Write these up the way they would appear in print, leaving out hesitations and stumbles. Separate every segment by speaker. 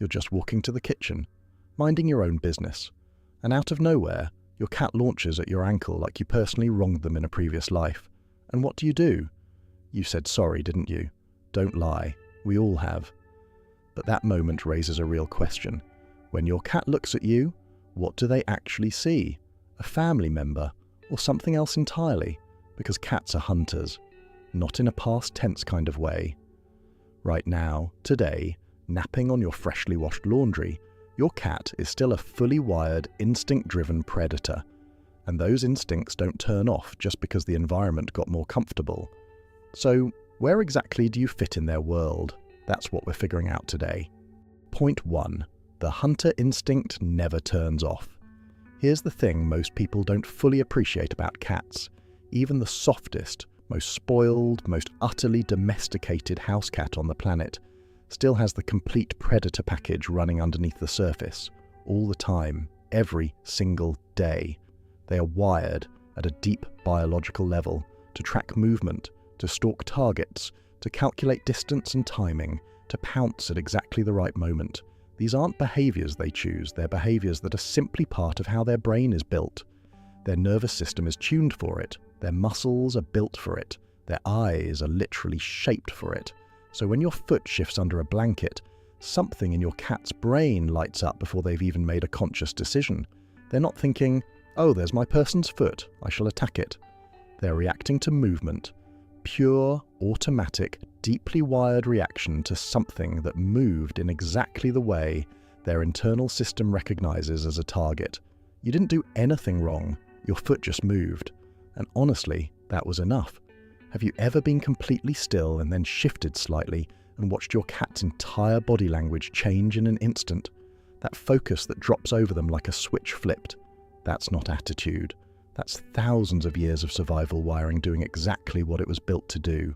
Speaker 1: You're just walking to the kitchen, minding your own business, and out of nowhere, your cat launches at your ankle like you personally wronged them in a previous life. And what do? You said sorry, didn't you? Don't lie. We all have. But that moment raises a real question. When your cat looks at you, what do they actually see? A family member, or something else entirely? Because cats are hunters, not in a past tense kind of way. Right now, today, napping on your freshly washed laundry, your cat is still a fully wired, instinct-driven predator. And those instincts don't turn off just because the environment got more comfortable. So, where exactly do you fit in their world? That's what we're figuring out today. Point 1. The hunter instinct never turns off. Here's the thing most people don't fully appreciate about cats. Even the softest, most spoiled, most utterly domesticated house cat on the planet still has the complete predator package running underneath the surface, all the time, every single day. They are wired at a deep biological level to track movement, to stalk targets, to calculate distance and timing, to pounce at exactly the right moment. These aren't behaviors they choose, they're behaviors that are simply part of how their brain is built. Their nervous system is tuned for it, their muscles are built for it, their eyes are literally shaped for it. So when your foot shifts under a blanket, something in your cat's brain lights up before they've even made a conscious decision. They're not thinking, oh, there's my person's foot, I shall attack it. They're reacting to movement. Pure, automatic, deeply wired reaction to something that moved in exactly the way their internal system recognizes as a target. You didn't do anything wrong, your foot just moved. And honestly, that was enough. Have you ever been completely still and then shifted slightly and watched your cat's entire body language change in an instant? That focus that drops over them like a switch flipped. That's not attitude. That's thousands of years of survival wiring doing exactly what it was built to do.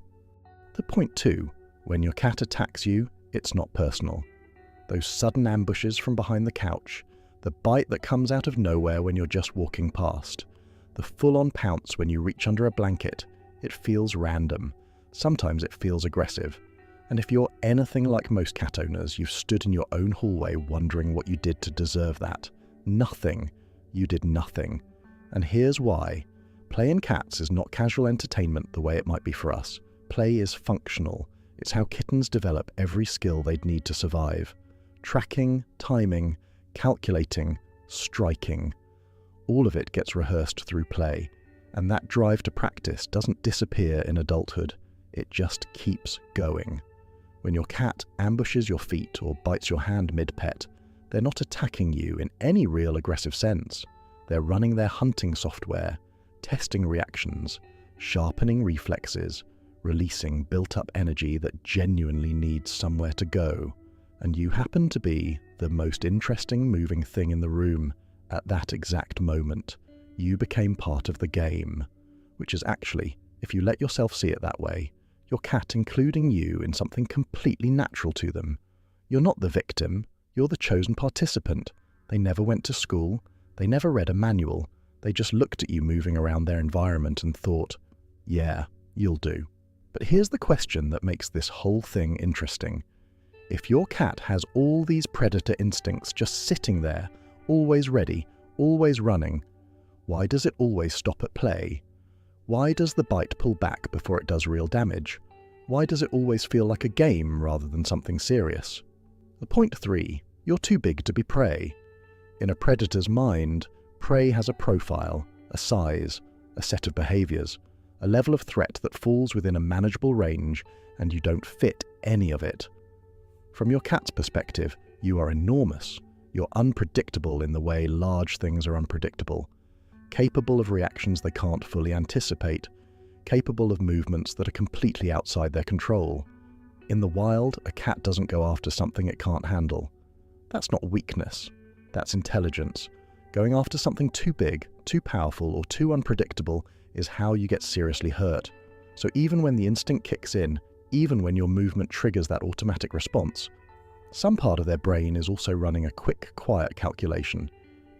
Speaker 1: The point 2, when your cat attacks you, it's not personal. Those sudden ambushes from behind the couch, the bite that comes out of nowhere when you're just walking past, the full-on pounce when you reach under a blanket, it feels random. Sometimes it feels aggressive. And if you're anything like most cat owners, you've stood in your own hallway wondering what you did to deserve that. Nothing. You did nothing. And here's why. Play in cats is not casual entertainment the way it might be for us. Play is functional. It's how kittens develop every skill they'd need to survive. Tracking, timing, calculating, striking. All of it gets rehearsed through play. And that drive to practice doesn't disappear in adulthood. It just keeps going. When your cat ambushes your feet or bites your hand mid-pet, they're not attacking you in any real aggressive sense. They're running their hunting software, testing reactions, sharpening reflexes, releasing built-up energy that genuinely needs somewhere to go. And you happen to be the most interesting moving thing in the room at that exact moment. You became part of the game, which is actually, if you let yourself see it that way, your cat including you in something completely natural to them. You're not the victim, you're the chosen participant. They never went to school, they never read a manual, they just looked at you moving around their environment and thought, yeah, you'll do. But here's the question that makes this whole thing interesting. If your cat has all these predator instincts just sitting there, always ready, always running, why does it always stop at play? Why does the bite pull back before it does real damage? Why does it always feel like a game rather than something serious? The point 3, you're too big to be prey. In a predator's mind, prey has a profile, a size, a set of behaviors, a level of threat that falls within a manageable range, and you don't fit any of it. From your cat's perspective, you are enormous. You're unpredictable in the way large things are unpredictable. Capable of reactions they can't fully anticipate, capable of movements that are completely outside their control. In the wild, a cat doesn't go after something it can't handle. That's not weakness, that's intelligence. Going after something too big, too powerful, or too unpredictable is how you get seriously hurt. So even when the instinct kicks in, even when your movement triggers that automatic response, some part of their brain is also running a quick, quiet calculation,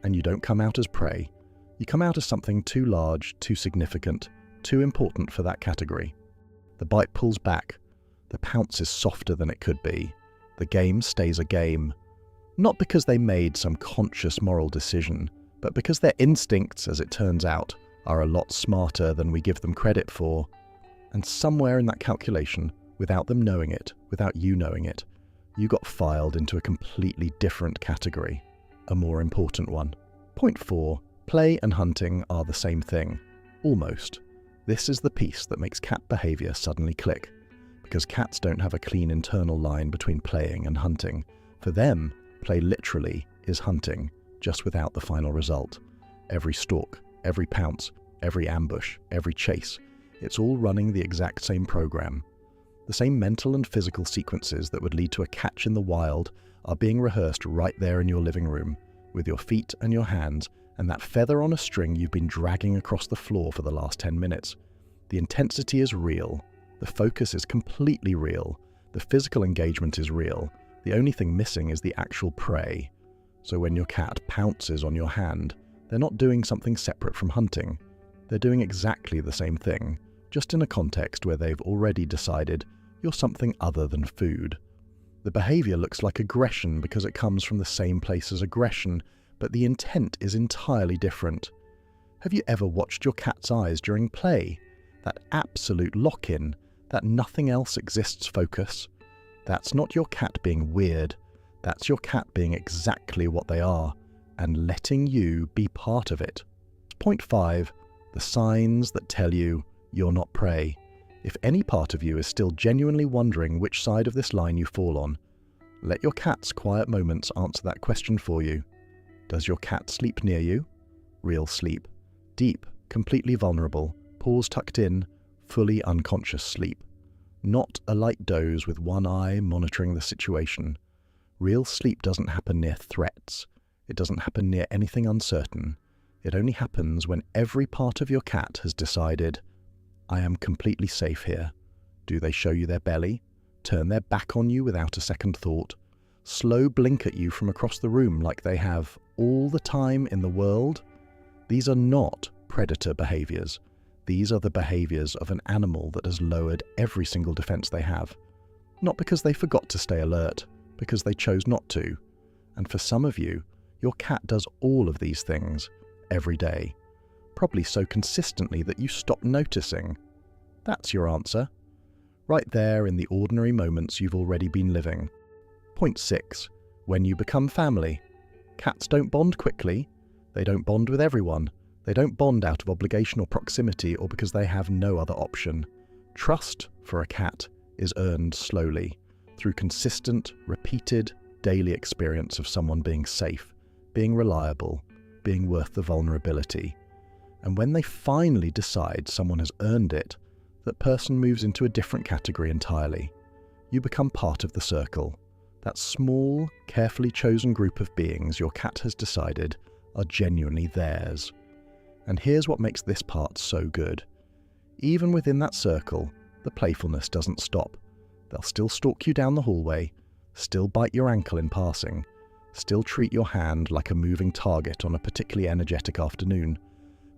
Speaker 1: and you don't come out as prey. You come out as something too large, too significant, too important for that category. The bite pulls back. The pounce is softer than it could be. The game stays a game. Not because they made some conscious moral decision, but because their instincts, as it turns out, are a lot smarter than we give them credit for. And somewhere in that calculation, without them knowing it, without you knowing it, you got filed into a completely different category, a more important one. Point 4. Play and hunting are the same thing. Almost. This is the piece that makes cat behavior suddenly click. Because cats don't have a clean internal line between playing and hunting. For them, play literally is hunting, just without the final result. Every stalk, every pounce, every ambush, every chase, it's all running the exact same program. The same mental and physical sequences that would lead to a catch in the wild are being rehearsed right there in your living room, with your feet and your hands and that feather on a string you've been dragging across the floor for the last 10 minutes. The intensity is real. The focus is completely real. The physical engagement is real. The only thing missing is the actual prey. So when your cat pounces on your hand, they're not doing something separate from hunting. They're doing exactly the same thing, just in a context where they've already decided you're something other than food. The behavior looks like aggression because it comes from the same place as aggression, but the intent is entirely different. Have you ever watched your cat's eyes during play? That absolute lock-in, that nothing else exists focus. That's not your cat being weird. That's your cat being exactly what they are, and letting you be part of it. Point 5. The signs that tell you you're not prey. If any part of you is still genuinely wondering which side of this line you fall on, let your cat's quiet moments answer that question for you. Does your cat sleep near you? Real sleep. Deep, completely vulnerable, paws tucked in, fully unconscious sleep. Not a light doze with one eye monitoring the situation. Real sleep doesn't happen near threats. It doesn't happen near anything uncertain. It only happens when every part of your cat has decided, I am completely safe here. Do they show you their belly? Turn their back on you without a second thought? Slow blink at you from across the room like they have all the time in the world? These are not predator behaviors. These are the behaviors of an animal that has lowered every single defense they have. Not because they forgot to stay alert, because they chose not to. And for some of you, your cat does all of these things every day. Probably so consistently that you stop noticing. That's your answer. Right there in the ordinary moments you've already been living. Point 6. When you become family. Cats don't bond quickly. They don't bond with everyone. They don't bond out of obligation or proximity or because they have no other option. Trust for a cat is earned slowly, through consistent, repeated, daily experience of someone being safe, being reliable, being worth the vulnerability. And when they finally decide someone has earned it, that person moves into a different category entirely. You become part of the circle. That small, carefully chosen group of beings your cat has decided are genuinely theirs. And here's what makes this part so good. Even within that circle, the playfulness doesn't stop. They'll still stalk you down the hallway, still bite your ankle in passing, still treat your hand like a moving target on a particularly energetic afternoon.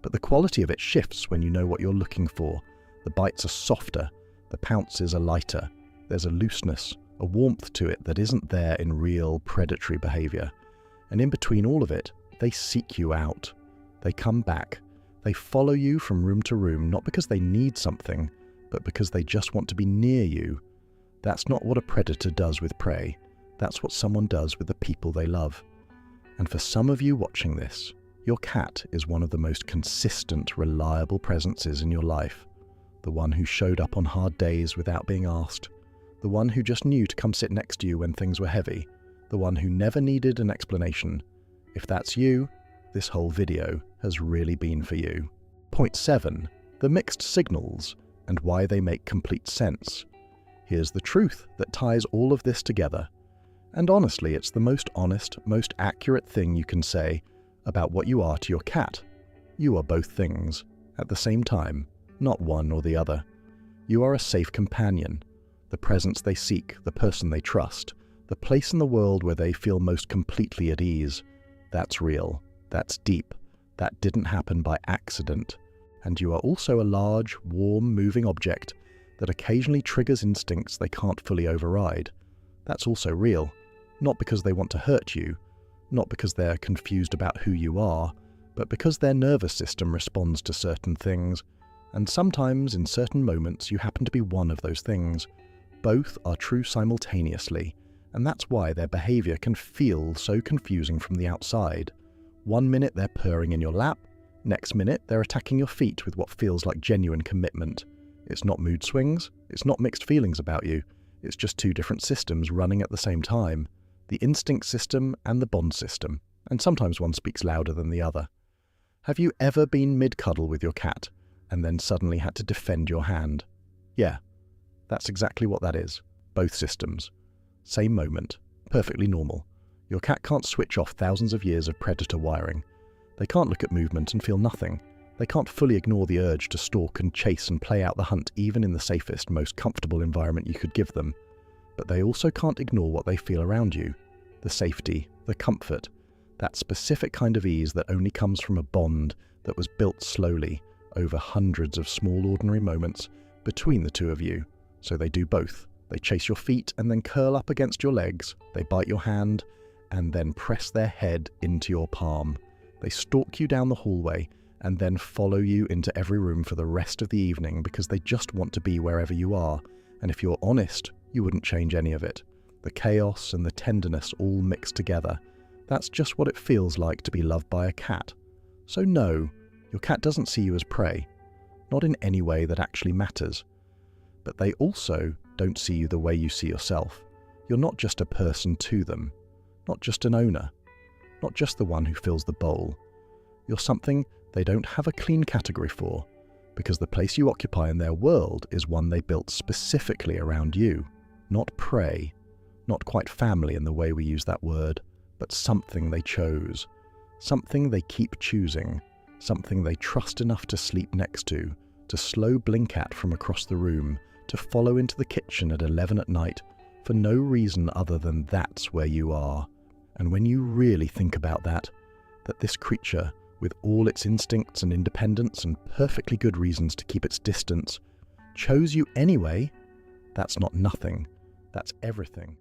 Speaker 1: But the quality of it shifts when you know what you're looking for. The bites are softer, the pounces are lighter, there's a looseness, a warmth to it that isn't there in real predatory behavior. And in between all of it, they seek you out. They come back. They follow you from room to room, not because they need something, but because they just want to be near you. That's not what a predator does with prey. That's what someone does with the people they love. And for some of you watching this, your cat is one of the most consistent, reliable presences in your life. The one who showed up on hard days without being asked. The one who just knew to come sit next to you when things were heavy. The one who never needed an explanation. If that's you, this whole video has really been for you. Point 7. The mixed signals and why they make complete sense. Here's the truth that ties all of this together. And honestly, it's the most honest, most accurate thing you can say about what you are to your cat. You are both things, at the same time, not one or the other. You are a safe companion, the presence they seek, the person they trust, the place in the world where they feel most completely at ease. That's real. That's deep. That didn't happen by accident. And you are also a large, warm, moving object that occasionally triggers instincts they can't fully override. That's also real. Not because they want to hurt you, not because they're confused about who you are, but because their nervous system responds to certain things, and sometimes in certain moments you happen to be one of those things. Both are true simultaneously, and that's why their behavior can feel so confusing from the outside. One minute they're purring in your lap, next minute they're attacking your feet with what feels like genuine commitment. It's not mood swings, it's not mixed feelings about you, it's just two different systems running at the same time. The instinct system and the bond system, and sometimes one speaks louder than the other. Have you ever been mid-cuddle with your cat and then suddenly had to defend your hand? Yeah, that's exactly what that is. Both systems. Same moment. Perfectly normal. Your cat can't switch off thousands of years of predator wiring. They can't look at movement and feel nothing. They can't fully ignore the urge to stalk and chase and play out the hunt even in the safest, most comfortable environment you could give them. But they also can't ignore what they feel around you. The safety, the comfort, that specific kind of ease that only comes from a bond that was built slowly over hundreds of small ordinary moments between the two of you. So they do both. They chase your feet and then curl up against your legs. They bite your hand and then press their head into your palm. They stalk you down the hallway and then follow you into every room for the rest of the evening because they just want to be wherever you are. And if you're honest, you wouldn't change any of it. The chaos and the tenderness all mixed together. That's just what it feels like to be loved by a cat. So no, your cat doesn't see you as prey. Not in any way that actually matters. But they also don't see you the way you see yourself. You're not just a person to them. Not just an owner. Not just the one who fills the bowl. You're something they don't have a clean category for, because the place you occupy in their world is one they built specifically around you. Not prey. Not quite family in the way we use that word, but something they chose. Something they keep choosing. Something they trust enough to sleep next to slow blink at from across the room, to follow into the kitchen at 11 at night, for no reason other than that's where you are. And when you really think about that this creature, with all its instincts and independence and perfectly good reasons to keep its distance, chose you anyway, that's not nothing, that's everything.